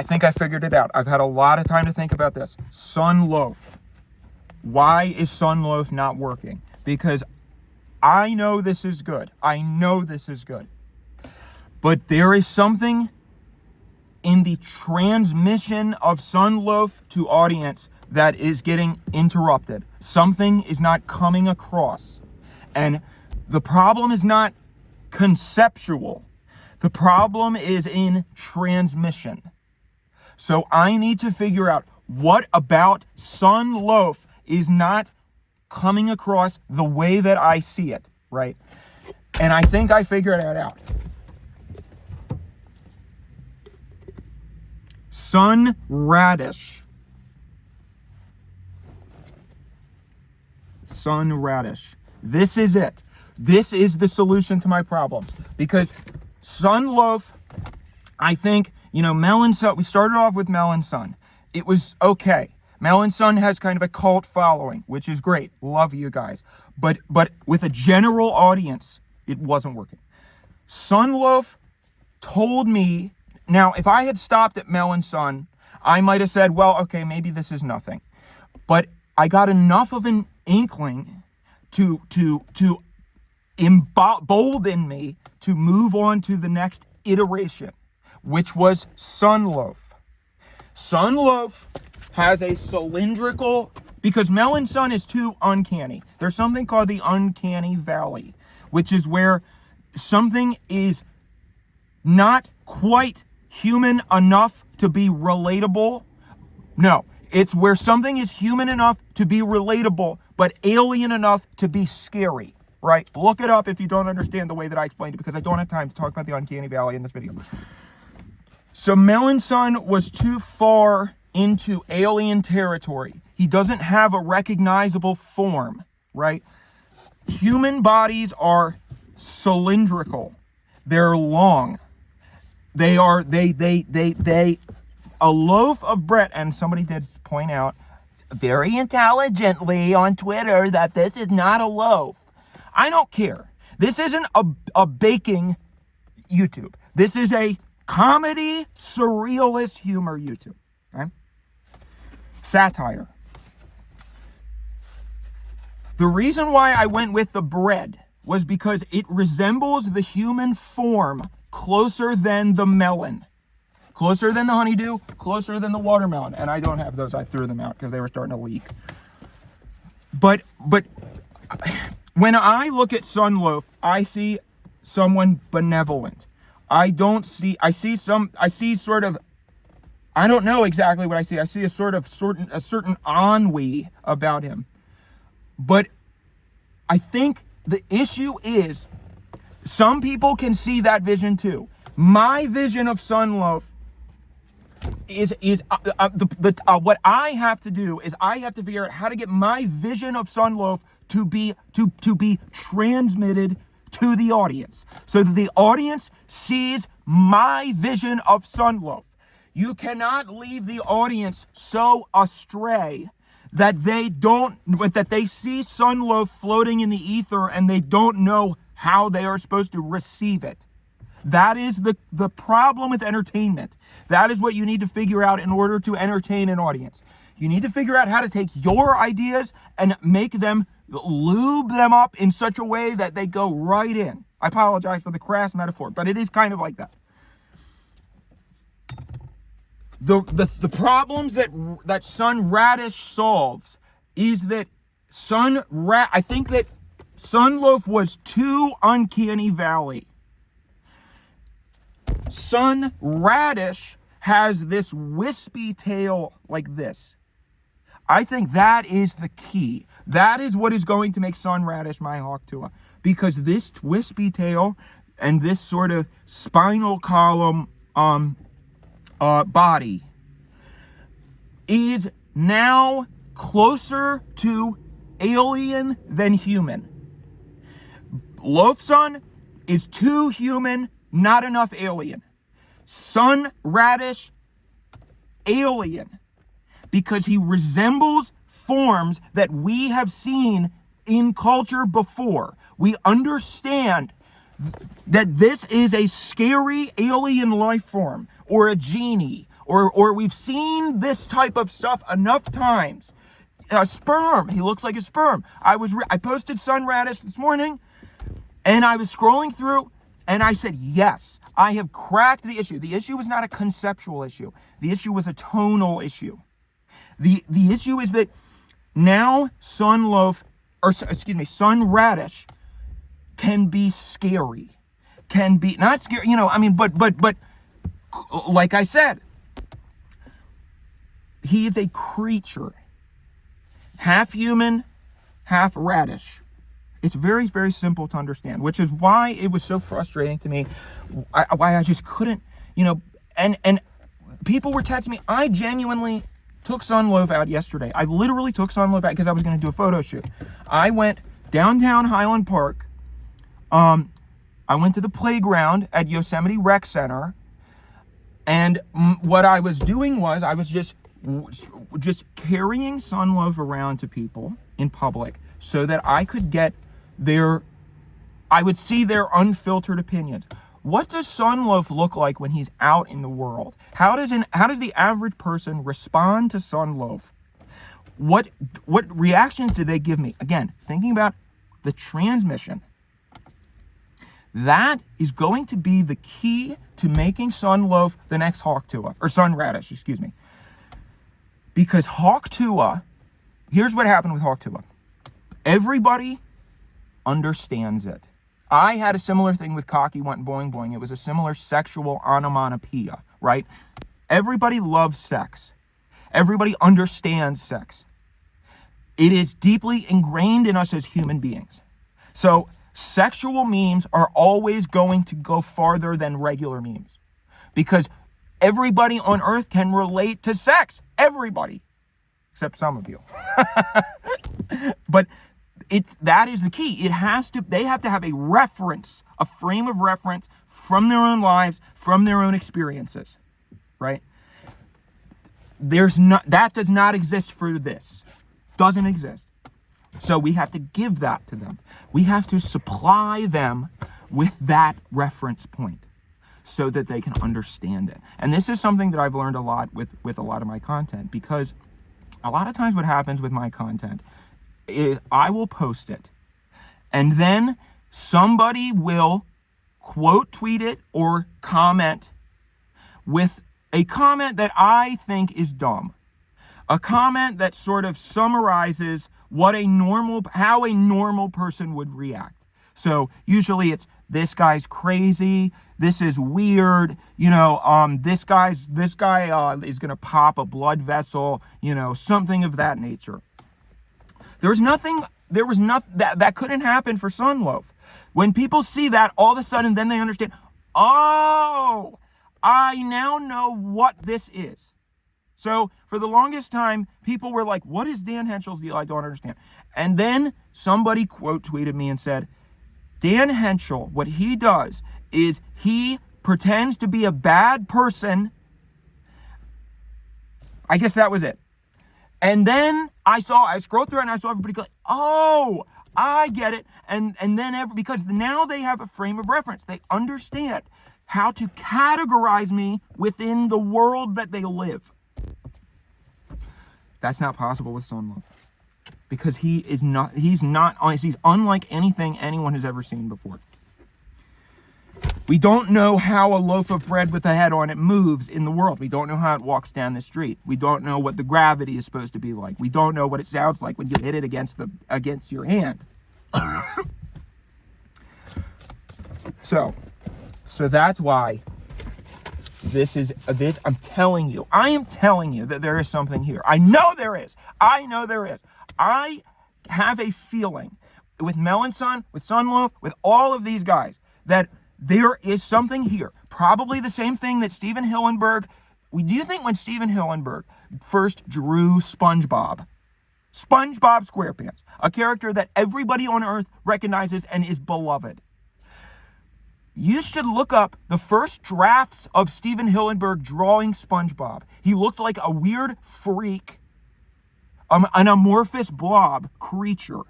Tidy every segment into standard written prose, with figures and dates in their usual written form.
I think I figured it out. I've had a lot of time to think about this. Sunloaf. Why is Sunloaf not working? Because I know this is good. I know this is good. But there is something in the transmission of Sunloaf to audience that is getting interrupted. Something is not coming across. And the problem is not conceptual. The problem is in transmission. So I need to figure out what about Sunloaf is not coming across the way that I see it, right? And I think I figured that out. Radish. This is it. This is the solution to my problems. Because Sunloaf, I think, Melon Sun, we started off with Melon Sun. It was okay. Melon Sun has kind of a cult following, which is great. Love you guys. But with a general audience, it wasn't working. Sunloaf told me, now if I had stopped at Melon Sun, I might have said, well, okay, maybe this is nothing. But I got enough of an inkling to embolden me to move on to the next iteration, which was Sunloaf. Sunloaf has a cylindrical, because Melon Sun is too uncanny. There's something called the uncanny valley, which is where something is not quite human enough to be relatable. No, it's where something is human enough to be relatable, but alien enough to be scary, right? Look it up if you don't understand the way that I explained it, because I don't have time to talk about the uncanny valley in this video. So Melon Sun was too far into alien territory. He doesn't have a recognizable form, right? Human bodies are cylindrical. They're long. They a loaf of bread, and somebody did point out very intelligently on Twitter that this is not a loaf. I don't care. This isn't a baking YouTube. This is a comedy, surrealist humor YouTube. Okay? Satire. The reason why I went with the bread was because it resembles the human form closer than the melon. Closer than the honeydew, closer than the watermelon. And I don't have those. I threw them out because they were starting to leak. But when I look at Sunloaf, I see someone benevolent. I see sort of, I don't know exactly what I see. I see a certain ennui about him. But I think the issue is some people can see that vision too. My vision of Sunloaf is what I have to do is I have to figure out how to get my vision of Sunloaf to be transmitted to the audience, so that the audience sees my vision of Sunloaf. You cannot leave the audience so astray that they see Sunloaf floating in the ether and they don't know how they are supposed to receive it. That is the problem with entertainment. That is what you need to figure out in order to entertain an audience. You need to figure out how to take your ideas and lube them up in such a way that they go right in. I apologize for the crass metaphor, but it is kind of like that. The problems that Radish solves is that I think that Sunloaf was too uncanny valley. Radish has this wispy tail like this. I think that is the key. That is what is going to make Radish my hawk Tuah. Because this wispy tail and this sort of spinal column body is now closer to alien than human. Loaf Sun is too human, not enough alien. Radish, alien. Because he resembles forms that we have seen in culture before. We understand that this is a scary alien life form, or a genie, or we've seen this type of stuff enough times. A sperm, he looks like a sperm. I posted sun radish this morning, and I was scrolling through, and I said, yes, I have cracked the issue. The issue was not a conceptual issue. The issue was a tonal issue. The issue is that now sun radish can be scary. Can be not scary, but like I said, he is a creature. Half human, half radish. It's very, very simple to understand, which is why it was so frustrating to me, why I just couldn't, and people were texting me. I genuinely took Sunloaf out yesterday. I literally took Sunloaf out because I was going to do a photo shoot. I went downtown Highland Park. I went to the playground at Yosemite Rec Center, and what I was doing was I was just carrying Sunloaf around to people in public so that I could get I would see their unfiltered opinions. What does Sunloaf look like when he's out in the world? How does the average person respond to Sunloaf? What reactions do they give me? Again, thinking about the transmission. That is going to be the key to making Sunloaf the next Hawk Tuah, or Sun Radish, excuse me. Because Hawk Tuah, here's what happened with Hawk Tuah. Everybody understands it. I had a similar thing with Cocky Went Boing Boing. It was a similar sexual onomatopoeia, right? Everybody loves sex. Everybody understands sex. It is deeply ingrained in us as human beings. So sexual memes are always going to go farther than regular memes because everybody on earth can relate to sex. Everybody, except some of you. But that is the key. They have to have a reference, a frame of reference from their own lives, from their own experiences, right? That does not exist for this. Doesn't exist. So we have to give that to them. We have to supply them with that reference point so that they can understand it. And this is something that I've learned a lot with a lot of my content, because a lot of times what happens with my content is I will post it and then somebody will quote tweet it or comment with a comment that I think is dumb. A comment that sort of summarizes how a normal person would react. So usually it's, this guy's crazy, this is weird, this guy is gonna pop a blood vessel, something of that nature. There was nothing that couldn't happen for Sunloaf. When people see that, all of a sudden then they understand, oh, I now know what this is. So for the longest time, people were like, what is Dan Henschel's deal? I don't understand. And then somebody quote tweeted me and said, Dan Henschel, what he does is he pretends to be a bad person. I guess that was it. And then I scrolled through it and I saw everybody go, oh, I get it. And then because now they have a frame of reference. They understand how to categorize me within the world that they live. That's not possible with Sunloaf, because he's unlike anything anyone has ever seen before. We don't know how a loaf of bread with a head on it moves in the world. We don't know how it walks down the street. We don't know what the gravity is supposed to be like. We don't know what it sounds like when you hit it against your hand. So that's why I'm telling you that there is something here. I know there is. I have a feeling with Melon Sun, with Sunloaf, with all of these guys, that there is something here. Probably the same thing that Steven Hillenburg. Do you think when Steven Hillenburg first drew SpongeBob SquarePants, a character that everybody on earth recognizes and is beloved, you should look up the first drafts of Steven Hillenburg drawing SpongeBob. He looked like a weird freak, an amorphous blob creature.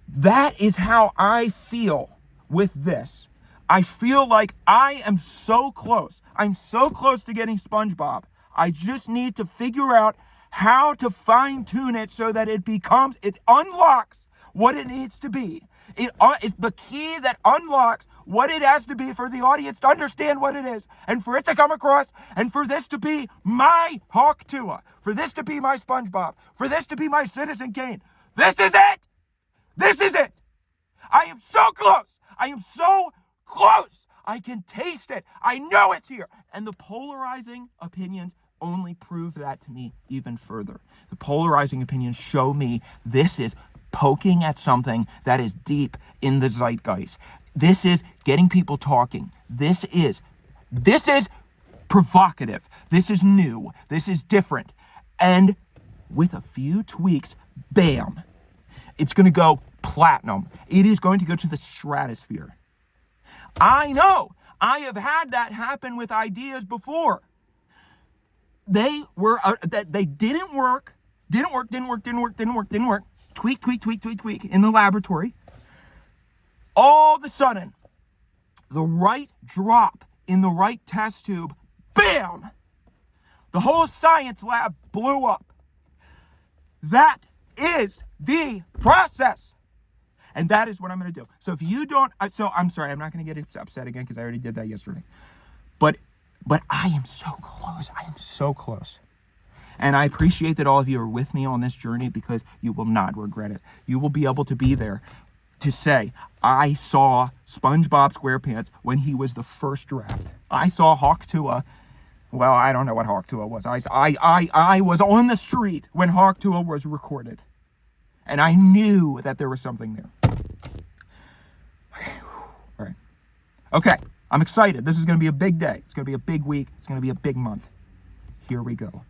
That is how I feel with this. I feel like I am so close. I'm so close to getting SpongeBob. I just need to figure out how to fine tune it so that it unlocks what it needs to be. It's the key that unlocks what it has to be for the audience to understand what it is, and for it to come across, and for this to be my Hawk Tuah, for this to be my SpongeBob, for this to be my Citizen Kane. This is it! This is it! I am so close! I am so close! I can taste it! I know it's here! And the polarizing opinions only prove that to me even further. The polarizing opinions show me this is poking at something that is deep in the zeitgeist. This is getting people talking. This is provocative. This is new. This is different. And with a few tweaks, bam, it's going to go platinum. It is going to go to the stratosphere. I know. I have had that happen with ideas before. They didn't work. Tweak in the laboratory. All of a sudden, the right drop in the right test tube, bam! The whole science lab blew up. That is the process. And that is what I'm going to do. So if you don't, I'm sorry, I'm not going to get upset again because I already did that yesterday. But I am so close. I am so close. And I appreciate that all of you are with me on this journey because you will not regret it. You will be able to be there to say, I saw SpongeBob SquarePants when he was the first draft. I saw Hawk Tuah. Well, I don't know what Hawk Tuah was. I was on the street when Hawk Tuah was recorded. And I knew that there was something there. All right. Okay, I'm excited. This is going to be a big day. It's going to be a big week. It's going to be a big month. Here we go.